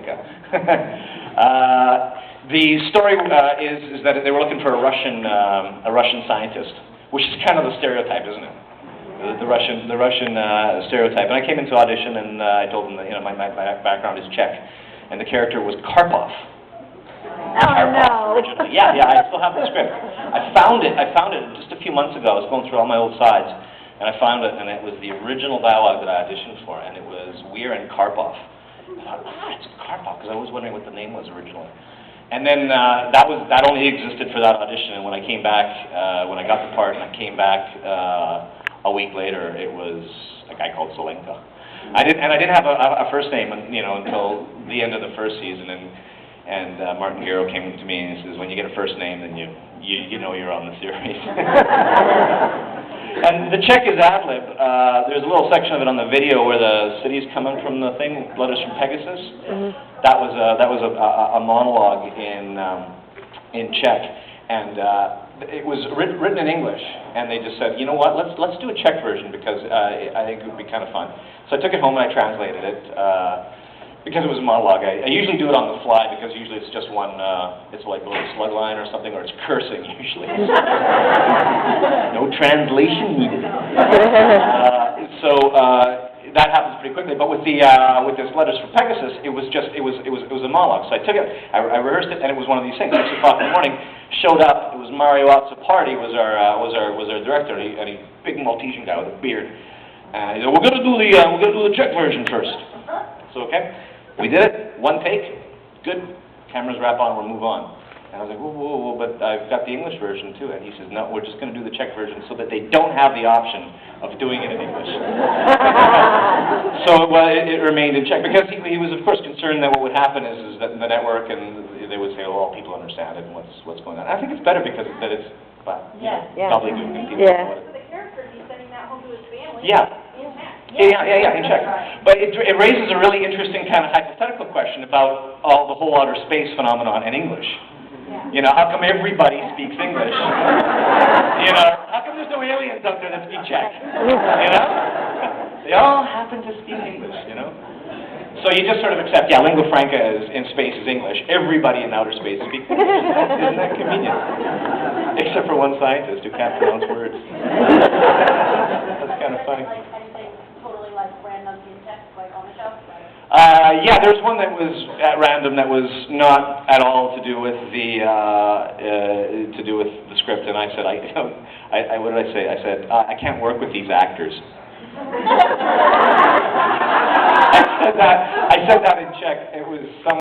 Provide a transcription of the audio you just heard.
Zelenka. The story is that they were looking for a Russian scientist, which is kind of the stereotype, isn't it? The Russian stereotype. And I came into audition and I told them that my background is Czech, and the character was Karpov. No. Originally. Yeah, I still have the script. I found it just a few months ago. I was going through all my old sides, and I found it, and it was the original dialogue that I auditioned for, and it was Weir and Karpov. I thought, it's Karpov, because I was wondering what the name was originally. And then that only existed for that audition, and when I came back, when I got the part and I came back a week later, it was a guy called Zelenka. I didn't have a first name, until the end of the first season, and Martin Gero came to me and he says, when you get a first name, then you know you're on the series. And the Czech is ad-lib. There's a little section of it on the video where the city's coming from the thing, Letters from Pegasus. Mm-hmm. That was a monologue in Czech, and it was written in English. And they just said, you know what, let's do a Czech version because I think it would be kind of fun. So I took it home and I translated it. Because it was a monologue, I usually do it on the fly because usually it's just one, it's like a little slug line or something, or it's cursing usually. No translation needed. So that happens pretty quickly. But with this Letters from Pegasus, it was a monologue. So I took it, I rehearsed it, and it was one of these things. 6 o'clock in the morning, showed up. It was Mario Azzopardi was our director, and he big Maltesian guy with a beard. He said, we're gonna do the Czech version first. So okay. We did it, one take, good, cameras wrap on, we'll move on. And I was like, whoa, but I've got the English version too. And he says, no, we're just going to do the Czech version so that they don't have the option of doing it in English. So it remained in Czech, because he was, of course, concerned that what would happen is that the network, and they would say, well, people understand it and what's going on. I think it's better because that it's public and people know it. For the character, he's sending that home to his family. Yeah. Yeah, in Czech. But it raises a really interesting kind of hypothetical question about the whole outer space phenomenon in English. Yeah. How come everybody speaks English? How come there's no aliens out there that speak Czech? They all happen to speak English, So you just sort of accept, lingua franca in space is English. Everybody in outer space speaks English. Isn't that convenient? Except for one scientist who can't pronounce words. That's kind of funny. Yeah, there's one that was at random that was not at all to do with the script, and I said, what did I say? I said, I can't work with these actors. I said that in Czech. It was some.